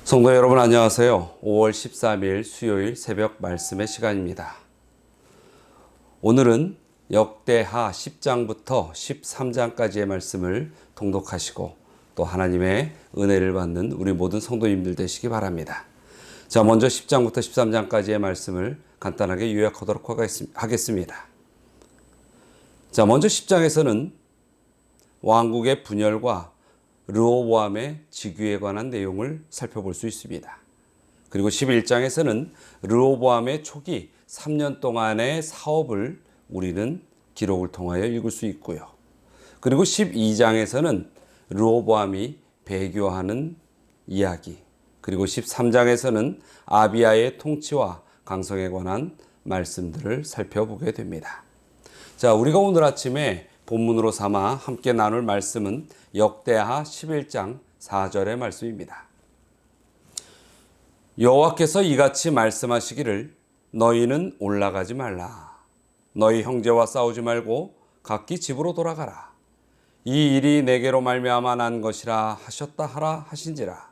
성도 여러분 안녕하세요. 5월 13일 수요일 새벽 말씀의 시간입니다. 오늘은 역대하 10장부터 13장까지의 말씀을 통독하시고 또 하나님의 은혜를 받는 우리 모든 성도님들 되시기 바랍니다. 자, 먼저 10장부터 13장까지의 말씀을 간단하게 요약하도록 하겠습니다. 자, 먼저 10장에서는 왕국의 분열과 르호보암의 즉위에 관한 내용을 살펴볼 수 있습니다. 그리고 11장에서는 르호보암의 초기 3년 동안의 사업을 우리는 기록을 통하여 읽을 수 있고요. 그리고 12장에서는 르호보암이 배교하는 이야기, 그리고 13장에서는 아비야의 통치와 강성에 관한 말씀들을 살펴보게 됩니다. 자, 우리가 오늘 아침에 본문으로 삼아 함께 나눌 말씀은 역대하 11장 4절의 말씀입니다. 여호와께서 이같이 말씀하시기를 너희는 올라가지 말라. 너희 형제와 싸우지 말고 각기 집으로 돌아가라. 이 일이 내게로 말미암아 난 것이라 하셨다 하라 하신지라.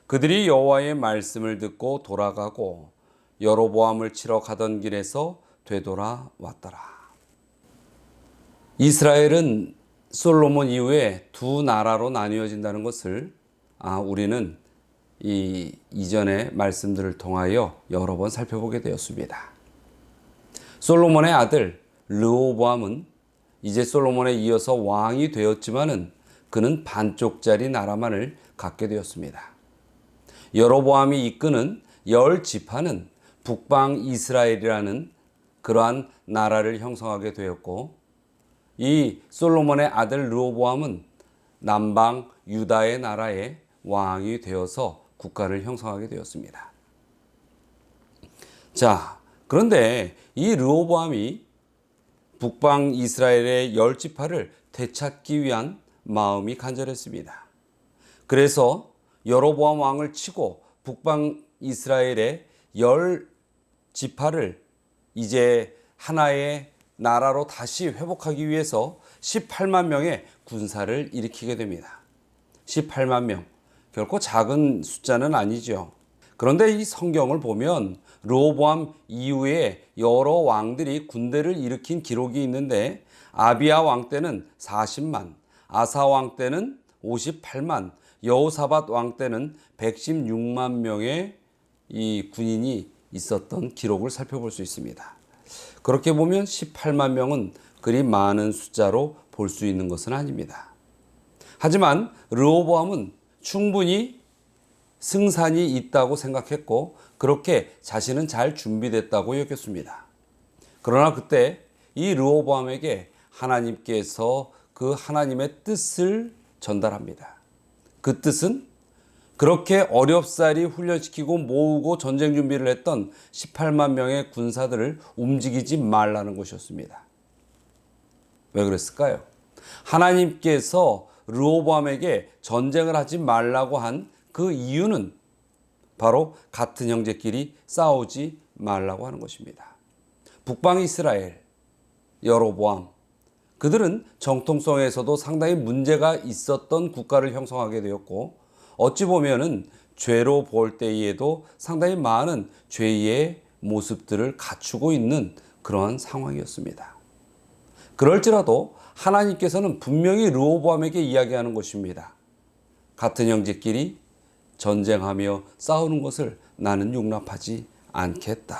그들이 여호와의 말씀을 듣고 돌아가고 여로보암을 치러 가던 길에서 되돌아왔더라. 이스라엘은 솔로몬 이후에 두 나라로 나뉘어진다는 것을 우리는 이전의 말씀들을 통하여 여러 번 살펴보게 되었습니다. 솔로몬의 아들 르호보암은 이제 솔로몬에 이어서 왕이 되었지만은 그는 반쪽짜리 나라만을 갖게 되었습니다. 여로보암이 이끄는 10지파는 북방 이스라엘이라는 그러한 나라를 형성하게 되었고, 이 솔로몬의 아들 르호보암은 남방 유다의 나라의 왕이 되어서 국가를 형성하게 되었습니다. 자, 그런데 이 르호보암이 북방 이스라엘의 10지파를 되찾기 위한 마음이 간절했습니다. 그래서 여로보암 왕을 치고 북방 이스라엘의 10지파를 이제 하나의 나라로 다시 회복하기 위해서 18만 명의 군사를 일으키게 됩니다. 18만 명. 결코 작은 숫자는 아니죠. 그런데 이 성경을 보면 르호보암 이후에 여러 왕들이 군대를 일으킨 기록이 있는데, 아비야 왕 때는 40만, 아사 왕 때는 58만, 여호사밧 왕 때는 116만 명의 이 군인이 있었던 기록을 살펴볼 수 있습니다. 그렇게 보면 18만 명은 그리 많은 숫자로 볼 수 있는 것은 아닙니다. 하지만 르호보암은 충분히 승산이 있다고 생각했고 그렇게 자신은 잘 준비됐다고 여겼습니다. 그러나 그때 이 르호보암에게 하나님께서 그 하나님의 뜻을 전달합니다. 그 뜻은 그렇게 어렵사리 훈련시키고 모으고 전쟁 준비를 했던 18만 명의 군사들을 움직이지 말라는 것이었습니다. 왜 그랬을까요? 하나님께서 르호보암에게 전쟁을 하지 말라고 한 그 이유는 바로 같은 형제끼리 싸우지 말라고 하는 것입니다. 북방 이스라엘, 여로보암, 그들은 정통성에서도 상당히 문제가 있었던 국가를 형성하게 되었고, 어찌 보면은 죄로 볼 때에도 상당히 많은 죄의 모습들을 갖추고 있는 그러한 상황이었습니다. 그럴지라도 하나님께서는 분명히 르호보암에게 이야기하는 것입니다. 같은 형제끼리 전쟁하며 싸우는 것을 나는 용납하지 않겠다.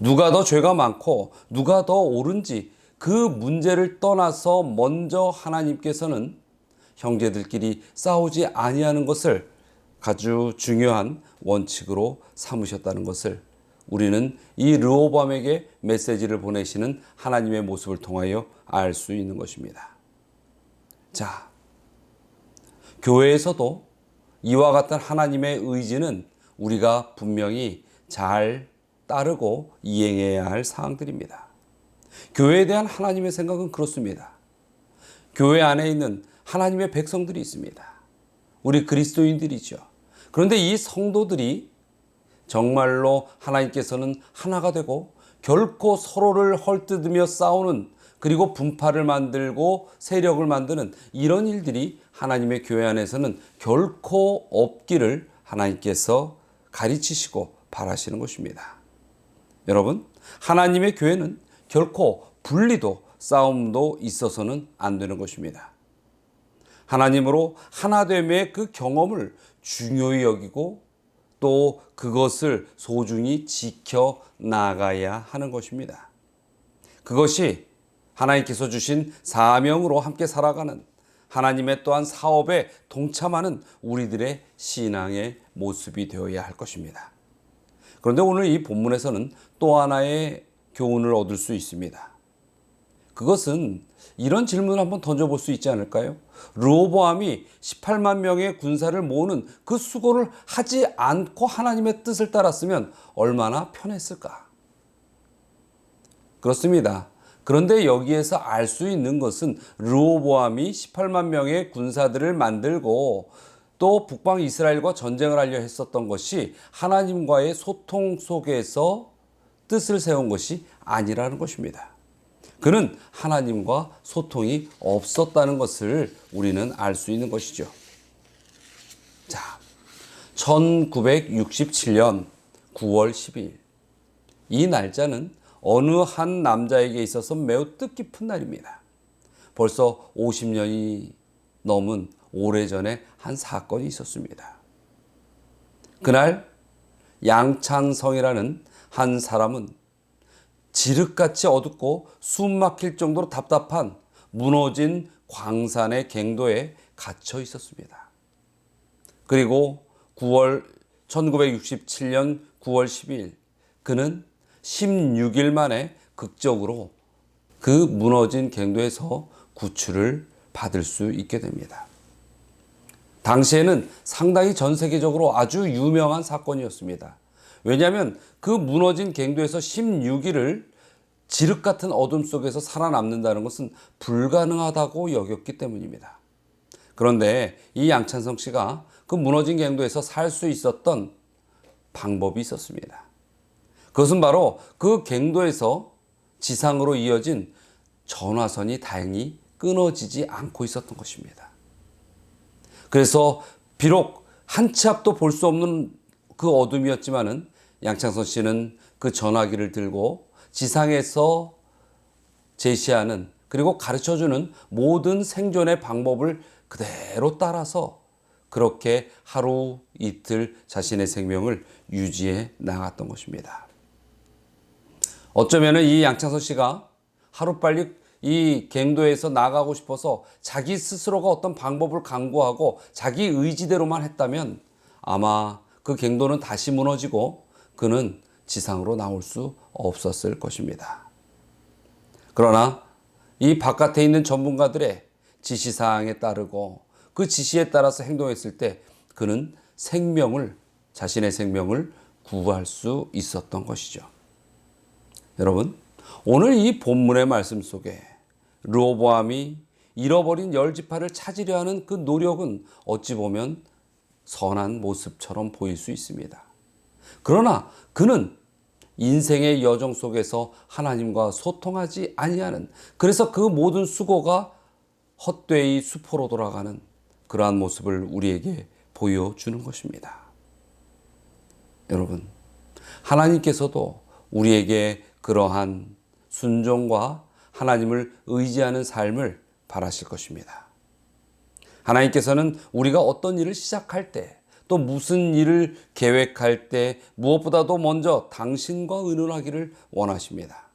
누가 더 죄가 많고 누가 더 옳은지 그 문제를 떠나서 먼저 하나님께서는 형제들끼리 싸우지 아니하는 것을 아주 중요한 원칙으로 삼으셨다는 것을 우리는 이 르호보암에게 메시지를 보내시는 하나님의 모습을 통하여 알 수 있는 것입니다. 자, 교회에서도 이와 같은 하나님의 의지는 우리가 분명히 잘 따르고 이행해야 할 사항들입니다. 교회에 대한 하나님의 생각은 그렇습니다. 교회 안에 있는 하나님의 백성들이 있습니다. 우리 그리스도인들이죠. 그런데 이 성도들이 정말로 하나님께서는 하나가 되고 결코 서로를 헐뜯으며 싸우는, 그리고 분파를 만들고 세력을 만드는 이런 일들이 하나님의 교회 안에서는 결코 없기를 하나님께서 가르치시고 바라시는 것입니다. 여러분, 하나님의 교회는 결코 분리도 싸움도 있어서는 안 되는 것입니다. 하나님으로 하나됨의 그 경험을 중요히 여기고 또 그것을 소중히 지켜 나가야 하는 것입니다. 그것이 하나님께서 주신 사명으로 함께 살아가는 하나님의 또한 사업에 동참하는 우리들의 신앙의 모습이 되어야 할 것입니다. 그런데 오늘 이 본문에서는 또 하나의 교훈을 얻을 수 있습니다. 그것은 이런 질문을 한번 던져볼 수 있지 않을까요? 르호보암이 18만 명의 군사를 모으는 그 수고를 하지 않고 하나님의 뜻을 따랐으면 얼마나 편했을까? 그렇습니다. 그런데 여기에서 알 수 있는 것은 르호보암이 18만 명의 군사들을 만들고 또 북방 이스라엘과 전쟁을 하려 했었던 것이 하나님과의 소통 속에서 뜻을 세운 것이 아니라는 것입니다. 그는 하나님과 소통이 없었다는 것을 우리는 알 수 있는 것이죠. 자, 1967년 9월 10일. 이 날짜는 어느 한 남자에게 있어서 매우 뜻깊은 날입니다. 벌써 50년이 넘은 오래전에 한 사건이 있었습니다. 그날 양찬성이라는 한 사람은 지륵같이 어둡고 숨 막힐 정도로 답답한 무너진 광산의 갱도에 갇혀 있었습니다. 그리고 1967년 9월 12일 그는 16일 만에 극적으로 그 무너진 갱도에서 구출을 받을 수 있게 됩니다. 당시에는 상당히 전 세계적으로 아주 유명한 사건이었습니다. 왜냐하면 그 무너진 갱도에서 16일을 지륵 같은 어둠 속에서 살아남는다는 것은 불가능하다고 여겼기 때문입니다. 그런데 이 양찬성 씨가 그 무너진 갱도에서 살 수 있었던 방법이 있었습니다. 그것은 바로 그 갱도에서 지상으로 이어진 전화선이 다행히 끊어지지 않고 있었던 것입니다. 그래서 비록 한 치 앞도 볼 수 없는 그 어둠이었지만은 양창선 씨는 그 전화기를 들고 지상에서 제시하는 그리고 가르쳐주는 모든 생존의 방법을 그대로 따라서 그렇게 하루 이틀 자신의 생명을 유지해 나갔던 것입니다. 어쩌면 이 양창선 씨가 하루빨리 이 갱도에서 나가고 싶어서 자기 스스로가 어떤 방법을 강구하고 자기 의지대로만 했다면 아마 그 갱도는 다시 무너지고 그는 지상으로 나올 수 없었을 것입니다. 그러나 이 바깥에 있는 전문가들의 지시사항에 따르고 그 지시에 따라서 행동했을 때 그는 자신의 생명을 구할 수 있었던 것이죠. 여러분, 오늘 이 본문의 말씀 속에 르호보암이 잃어버린 열 지파를 찾으려 하는 그 노력은 어찌 보면 선한 모습처럼 보일 수 있습니다. 그러나 그는 인생의 여정 속에서 하나님과 소통하지 아니하는, 그래서 그 모든 수고가 헛되이 수포로 돌아가는 그러한 모습을 우리에게 보여주는 것입니다. 여러분, 하나님께서도 우리에게 그러한 순종과 하나님을 의지하는 삶을 바라실 것입니다. 하나님께서는 우리가 어떤 일을 시작할 때, 또 무슨 일을 계획할 때 무엇보다도 먼저 당신과 의논하기를 원하십니다.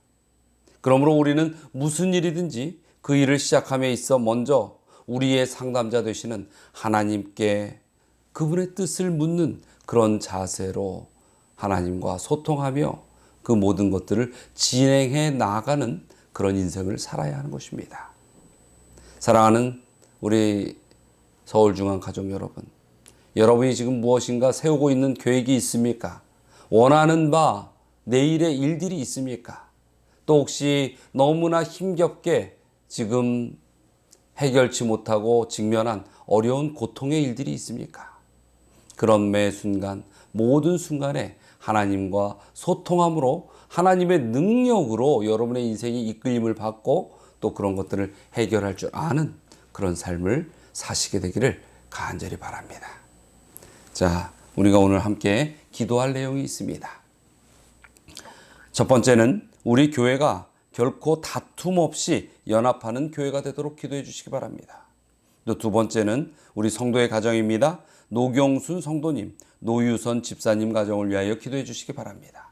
그러므로 우리는 무슨 일이든지 그 일을 시작함에 있어 먼저 우리의 상담자 되시는 하나님께 그분의 뜻을 묻는 그런 자세로 하나님과 소통하며 그 모든 것들을 진행해 나가는 그런 인생을 살아야 하는 것입니다. 사랑하는 우리 서울중앙가족 여러분, 여러분이 지금 무엇인가 세우고 있는 계획이 있습니까? 원하는 바 내일의 일들이 있습니까? 또 혹시 너무나 힘겹게 지금 해결치 못하고 직면한 어려운 고통의 일들이 있습니까? 그런 매 순간, 모든 순간에 하나님과 소통함으로 하나님의 능력으로 여러분의 인생이 이끌림을 받고 또 그런 것들을 해결할 줄 아는 그런 삶을 사시게 되기를 간절히 바랍니다. 자, 우리가 오늘 함께 기도할 내용이 있습니다. 첫 번째는 우리 교회가 결코 다툼 없이 연합하는 교회가 되도록 기도해 주시기 바랍니다. 또 두 번째는 우리 성도의 가정입니다. 노경순 성도님, 노유선 집사님 가정을 위하여 기도해 주시기 바랍니다.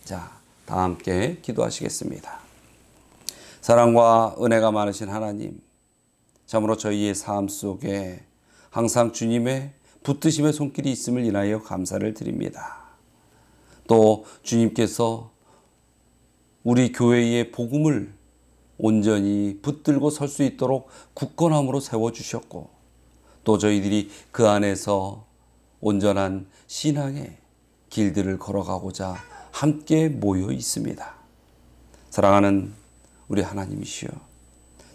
자, 다 함께 기도하시겠습니다. 사랑과 은혜가 많으신 하나님, 참으로 저희의 삶 속에 항상 주님의 붙드심의 손길이 있음을 인하여 감사를 드립니다. 또 주님께서 우리 교회의 복음을 온전히 붙들고 설 수 있도록 굳건함으로 세워주셨고, 또 저희들이 그 안에서 온전한 신앙의 길들을 걸어가고자 함께 모여 있습니다. 사랑하는 우리 하나님이시여,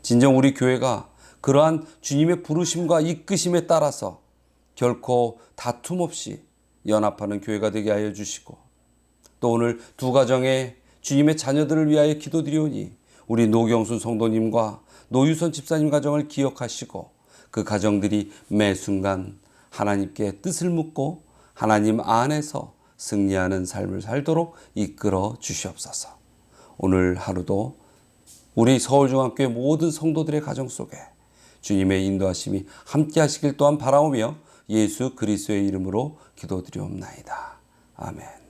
진정 우리 교회가 그러한 주님의 부르심과 이끄심에 따라서 결코 다툼 없이 연합하는 교회가 되게 하여 주시고, 또 오늘 두 가정의 주님의 자녀들을 위하여 기도드리오니 우리 노경순 성도님과 노유선 집사님 가정을 기억하시고 그 가정들이 매 순간 하나님께 뜻을 묻고 하나님 안에서 승리하는 삶을 살도록 이끌어 주시옵소서. 오늘 하루도 우리 서울중앙교회 모든 성도들의 가정 속에 주님의 인도하심이 함께 하시길 또한 바라오며 예수 그리스도의 이름으로 기도드리옵나이다. 아멘.